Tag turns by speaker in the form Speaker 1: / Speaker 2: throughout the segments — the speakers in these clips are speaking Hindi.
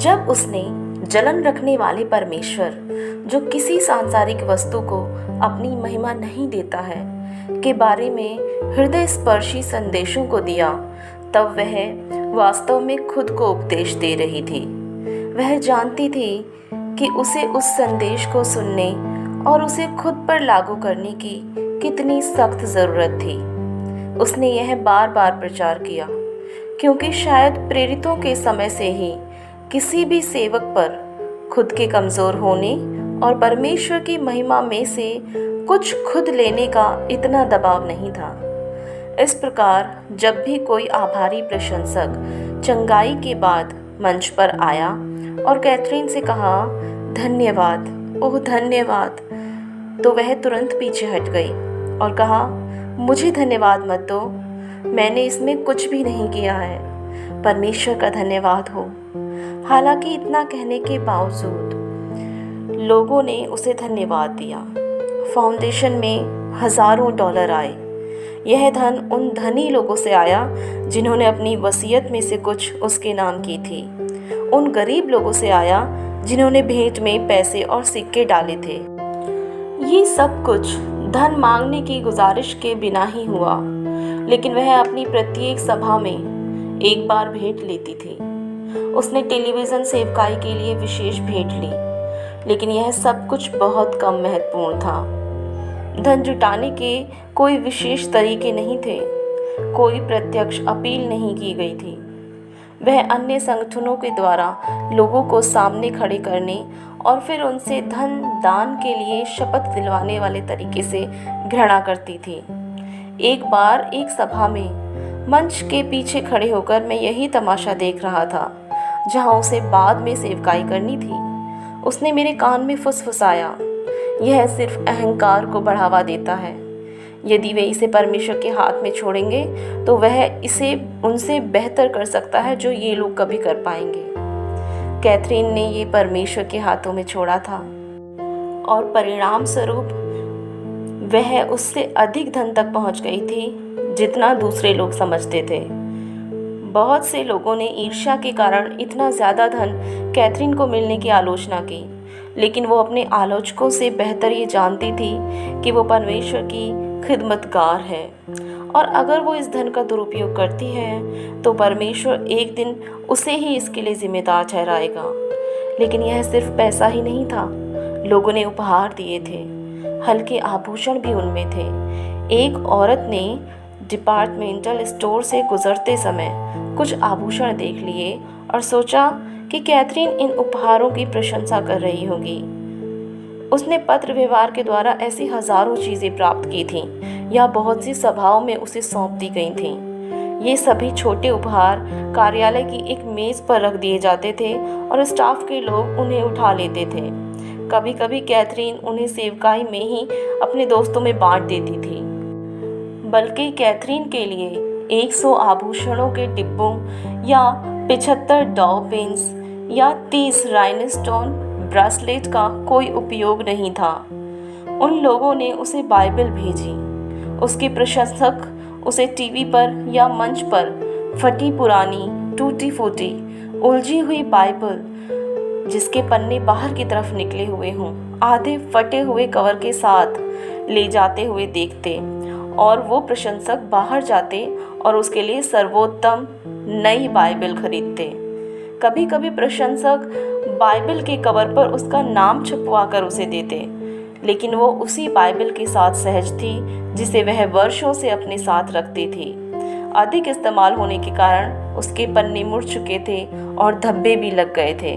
Speaker 1: जब उसने जलन रखने वाले परमेश्वर, जो किसी सांसारिक वस्तु को अपनी महिमा नहीं देता है, के बारे में हृदय स्पर्शी संदेशों को दिया, तब वह वास्तव में खुद को उपदेश दे रही थी। वह जानती थी कि उसे उस संदेश को सुनने और उसे खुद पर लागू करने की कितनी सख्त ज़रूरत थी। उसने यह बार बार प्रचार किया, क्योंकि शायद प्रेरितों के समय से ही किसी भी सेवक पर खुद के कमज़ोर होने और परमेश्वर की महिमा में से कुछ खुद लेने का इतना दबाव नहीं था। इस प्रकार जब भी कोई आभारी प्रशंसक चंगाई के बाद मंच पर आया और कैथरीन से कहा, धन्यवाद, ओह धन्यवाद, तो वह तुरंत पीछे हट गई और कहा, मुझे धन्यवाद मत दो, मैंने इसमें कुछ भी नहीं किया है, परमेश्वर का धन्यवाद हो। हालांकि इतना कहने के बावजूद लोगों ने उसे धन्यवाद दिया। फाउंडेशन में हज़ारों डॉलर आए। यह धन उन धनी लोगों से आया जिन्होंने अपनी वसीयत में से कुछ उसके नाम की थी। उन गरीब लोगों से आया जिन्होंने भेंट में पैसे और सिक्के डाले थे। ये सब कुछ धन मांगने की गुजारिश के बिना ही हुआ, लेकिन वह अपनी प्रत्येक सभा में एक बार भेंट लेती थी। उसने टेलीविज़न सेवकाई के लिए विशेष भेंट ली, लेकिन यह सब कुछ बहुत कम महत्वपूर्ण था। धन जुटाने के कोई विशेष तरीके नहीं थे, कोई प्रत्यक्ष अपील नहीं की गई थी। वह अन्य संगठनों के द्वारा लोगों को सामने खड़े करने और फिर उनसे धन दान के लिए शपथ दिलवाने वाले तरीके से घृणा करती थी। एक बार एक सभा में मंच के पीछे खड़े होकर मैं यही तमाशा देख रहा था, जहां उसे बाद में सेवकाई करनी थी। उसने मेरे कान में फुसफुसाया, यह सिर्फ अहंकार को बढ़ावा देता है। यदि वे इसे परमेश्वर के हाथ में छोड़ेंगे तो वह इसे उनसे बेहतर कर सकता है जो ये लोग कभी कर पाएंगे। कैथरीन ने ये परमेश्वर के हाथों में छोड़ा था और परिणाम स्वरूप वह उससे अधिक धन तक पहुंच गई थी जितना दूसरे लोग समझते थे। बहुत से लोगों ने ईर्ष्या के कारण इतना ज़्यादा धन कैथरीन को मिलने की आलोचना की, लेकिन वो अपने आलोचकों से बेहतर ये जानती थी कि वो परमेश्वर की खिदमतगार है, और अगर वो इस धन का दुरुपयोग करती है तो परमेश्वर एक दिन उसे ही इसके लिए जिम्मेदार ठहराएगा। लेकिन यह सिर्फ पैसा ही नहीं था, लोगों ने उपहार दिए थे, हल्के आभूषण भी उनमें थे। एक औरत ने डिपार्टमेंटल स्टोर से गुजरते समय कुछ आभूषण देख लिए और सोचा कि कैथरीन इन उपहारों की प्रशंसा कर रही होगी। उसने पत्र व्यवहार के द्वारा ऐसी हजारों चीज़ें प्राप्त की थीं या बहुत सी सभाओं में उसे सौंप दी गई थीं। ये सभी छोटे उपहार कार्यालय की एक मेज़ पर रख दिए जाते थे और स्टाफ के लोग उन्हें उठा लेते थे। कभी कभी कैथरीन उन्हें सेवकाई में ही अपने दोस्तों में बांट देती थी। बल्कि कैथरीन के लिए 100 आभूषणों के डिब्बों या 75 डॉ पेन्स या 30 राइनस्टोन ब्रेसलेट का कोई उपयोग नहीं था। उन लोगों ने उसे बाइबल भेजी। उसके प्रशंसक उसे टीवी पर या मंच पर फटी पुरानी, टूटी फूटी, उलझी हुई बाइबल जिसके पन्ने बाहर की तरफ निकले हुए हों, आधे फटे हुए कवर के साथ ले जाते हुए देखते, और वो प्रशंसक बाहर जाते और उसके लिए सर्वोत्तम नई बाइबल खरीदते। कभी कभी प्रशंसक बाइबल के कवर पर उसका नाम छपवा कर उसे देते, लेकिन वो उसी बाइबल के साथ सहज थी जिसे वह वर्षों से अपने साथ रखती थी। अधिक इस्तेमाल होने के कारण उसके पन्ने मुड़ चुके थे और धब्बे भी लग गए थे।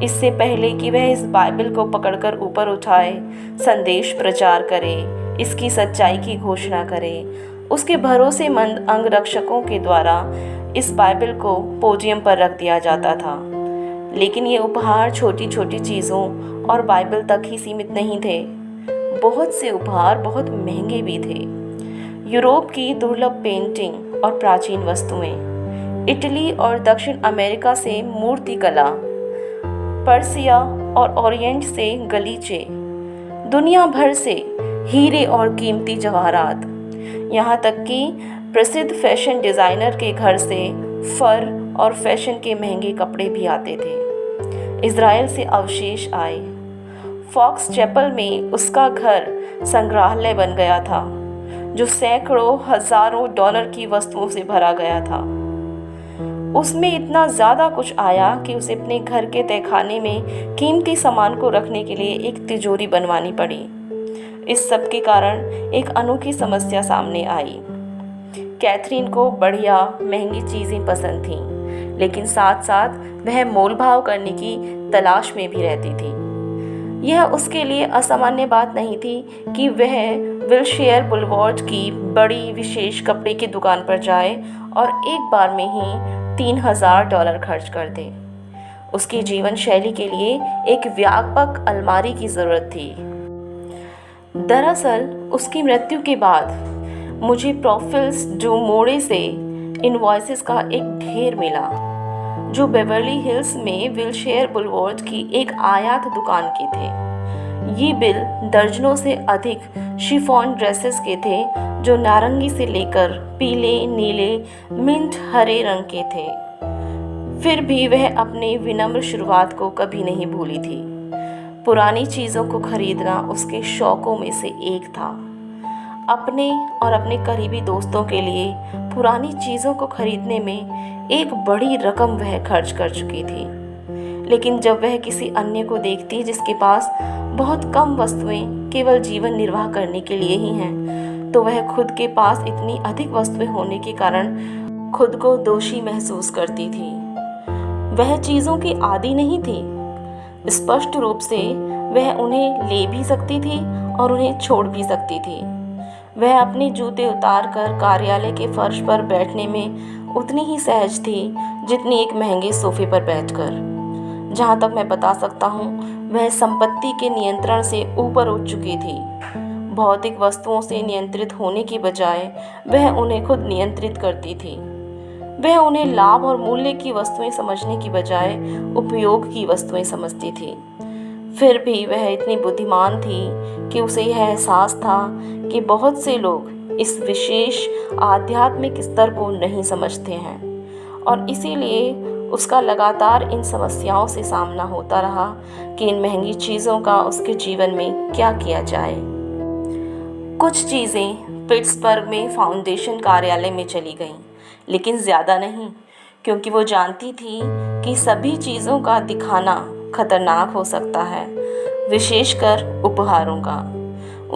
Speaker 1: इससे पहले कि वह इस बाइबल को पकड़कर ऊपर उठाए, संदेश प्रचार करे, इसकी सच्चाई की घोषणा करे, उसके भरोसेमंद अंगरक्षकों के द्वारा इस बाइबल को पोडियम पर रख दिया जाता था। लेकिन ये उपहार छोटी छोटी चीज़ों और बाइबल तक ही सीमित नहीं थे। बहुत से उपहार बहुत महंगे भी थे। यूरोप की दुर्लभ पेंटिंग और प्राचीन वस्तुएं, इटली और दक्षिण अमेरिका से मूर्ति कला, पर्सिया और ओरिएंट से गलीचे, दुनिया भर से हीरे और कीमती जवाहरात, यहाँ तक कि प्रसिद्ध फैशन डिज़ाइनर के घर से फर और फैशन के महंगे कपड़े भी आते थे। इज़राइल से अवशेष आए। फॉक्स चैपल में उसका घर संग्रहालय बन गया था, जो सैकड़ों हजारों डॉलर की वस्तुओं से भरा गया था। उसमें इतना ज़्यादा कुछ आया कि उसे अपने घर के तहखाने में कीमती सामान को रखने के लिए एक तिजोरी बनवानी पड़ी। इस सब के कारण एक अनोखी समस्या सामने आई। कैथरीन को बढ़िया महंगी चीज़ें पसंद थीं, लेकिन साथ साथ वह मोलभाव करने की तलाश में भी रहती थी। यह उसके लिए असामान्य बात नहीं थी कि वह विल्शेयर बुलवार्ड की बड़ी विशेष कपड़े की दुकान पर जाए और एक बार में ही $3000 खर्च कर दे। उसकी जीवन शैली के लिए एक व्यापक अलमारी की ज़रूरत थी। दरअसल उसकी मृत्यु के बाद मुझे प्रोफिल्स डू मोड़े से इनवॉइसेस का एक ढेर मिला, जो बेवर्ली हिल्स में विल्शेयर बुलवार्ड की एक आयात दुकान के थे। ये बिल दर्जनों से अधिक शिफॉन ड्रेसेस के थे, जो नारंगी से लेकर पीले, नीले, मिंट हरे रंग के थे। फिर भी वह अपने विनम्र शुरुआत को कभी नहीं भूली थी। पुरानी चीज़ों को खरीदना उसके शौकों में से एक था। अपने और अपने करीबी दोस्तों के लिए पुरानी चीज़ों को खरीदने में एक बड़ी रकम वह खर्च कर चुकी थी। लेकिन जब वह किसी अन्य को देखती जिसके पास बहुत कम वस्तुएं केवल जीवन निर्वाह करने के लिए ही हैं, तो वह खुद के पास इतनी अधिक वस्तुएं होने के कारण खुद को दोषी महसूस करती थी। वह चीज़ों की आदी नहीं थी। स्पष्ट रूप से वह उन्हें ले भी सकती थी और उन्हें छोड़ भी सकती थी। वह अपने जूते उतार कर कार्यालय के फर्श पर बैठने में उतनी ही सहज थी जितनी एक महंगे सोफे पर बैठकर। जहाँ तक मैं बता सकता हूँ, वह संपत्ति के नियंत्रण से ऊपर उठ चुकी थी। भौतिक वस्तुओं से नियंत्रित होने की बजाय वह उन्हें खुद नियंत्रित करती थी। वह उन्हें लाभ और मूल्य की वस्तुएं समझने की बजाय उपयोग की वस्तुएं समझती थी। फिर भी वह इतनी बुद्धिमान थी कि उसे यह एहसास था कि बहुत से लोग इस विशेष आध्यात्मिक स्तर को नहीं समझते हैं, और इसीलिए उसका लगातार इन समस्याओं से सामना होता रहा कि इन महंगी चीज़ों का उसके जीवन में क्या किया जाए। कुछ चीज़ें पिट्सबर्ग में फाउंडेशन कार्यालय में चली गईं, लेकिन ज़्यादा नहीं, क्योंकि वो जानती थी कि सभी चीज़ों का दिखाना खतरनाक हो सकता है, विशेषकर उपहारों का।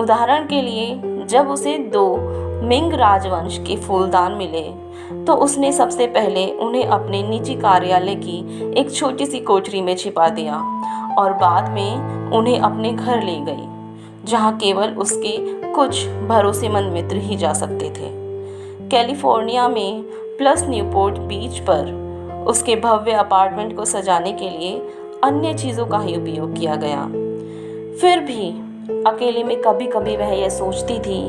Speaker 1: उदाहरण के लिए, जब उसे 2 मिंग राजवंश के फूलदान मिले, तो उसने सबसे पहले उन्हें अपने निजी कार्यालय की एक छोटी सी कोठरी में छिपा दिया और बाद में उन्हें अपने घर ले गई, जहाँ केवल उसके कुछ भरोसेमंद मित्र ही जा सकते थे। कैलिफोर्निया में प्लस न्यूपोर्ट बीच पर उसके भव्य अपार्टमेंट को सजाने के लिए अन्य चीज़ों का ही उपयोग किया गया। फिर भी अकेले में कभी कभी वह यह सोचती थी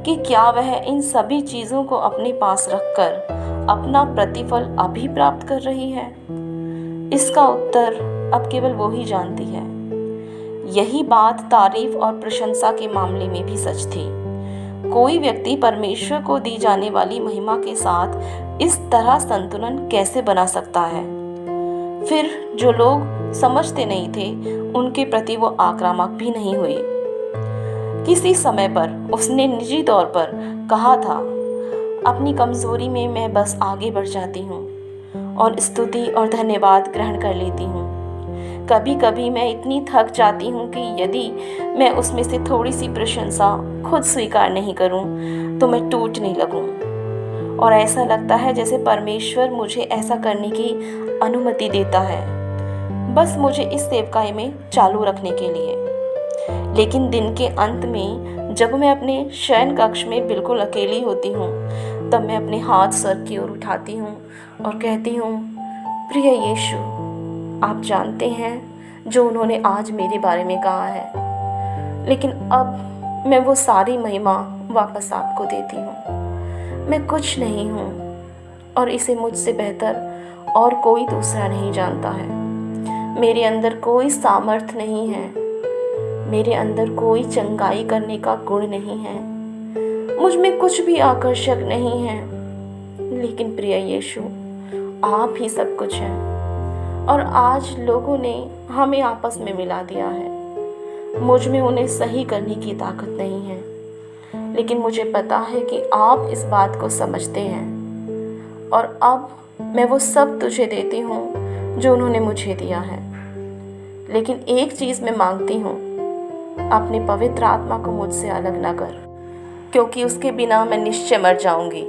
Speaker 1: कि क्या वह इन सभी चीज़ों को अपने पास रखकर अपना प्रतिफल अभी प्राप्त कर रही है। इसका उत्तर अब केवल वो ही जानती है। यही बात तारीफ और प्रशंसा के मामले में भी सच थी। कोई व्यक्ति परमेश्वर को दी जाने वाली महिमा के साथ इस तरह संतुलन कैसे बना सकता है? फिर जो लोग समझते नहीं थे, उनके प्रति वो आक्रामक भी नहीं हुए। किसी समय पर उसने निजी तौर पर कहा था, अपनी कमजोरी में मैं बस आगे बढ़ जाती हूँ और स्तुति और धन्यवाद ग्रहण कर लेती हूँ। कभी कभी मैं इतनी थक जाती हूँ कि यदि मैं उसमें से थोड़ी सी प्रशंसा खुद स्वीकार नहीं करूँ तो मैं टूटने लगूँ, और ऐसा लगता है जैसे परमेश्वर मुझे ऐसा करने की अनुमति देता है, बस मुझे इस सेवकाई में चालू रखने के लिए। लेकिन दिन के अंत में जब मैं अपने शयन कक्ष में बिल्कुल अकेली होती हूँ, तब मैं अपने हाथ सर की ओर उठाती हूँ और कहती हूँ, प्रिय यीशु, आप जानते हैं जो उन्होंने आज मेरे बारे में कहा है, लेकिन अब मैं वो सारी महिमा वापस आपको देती हूँ। मैं कुछ नहीं हूँ और इसे मुझसे बेहतर और कोई दूसरा नहीं जानता है। मेरे अंदर कोई सामर्थ्य नहीं है, मेरे अंदर कोई चंगाई करने का गुण नहीं है, मुझ में कुछ भी आकर्षक नहीं है, लेकिन प्रिय यीशु, आप ही सब कुछ हैं। और आज लोगों ने हमें आपस में मिला दिया है। मुझ में उन्हें सही करने की ताकत नहीं है, लेकिन मुझे पता है कि आप इस बात को समझते हैं और अब मैं वो सब तुझे देती हूँ जो उन्होंने मुझे दिया है। लेकिन एक चीज़ मैं मांगती हूँ, अपनी पवित्र आत्मा को मुझसे अलग ना कर, क्योंकि उसके बिना मैं निश्चय मर जाऊंगी।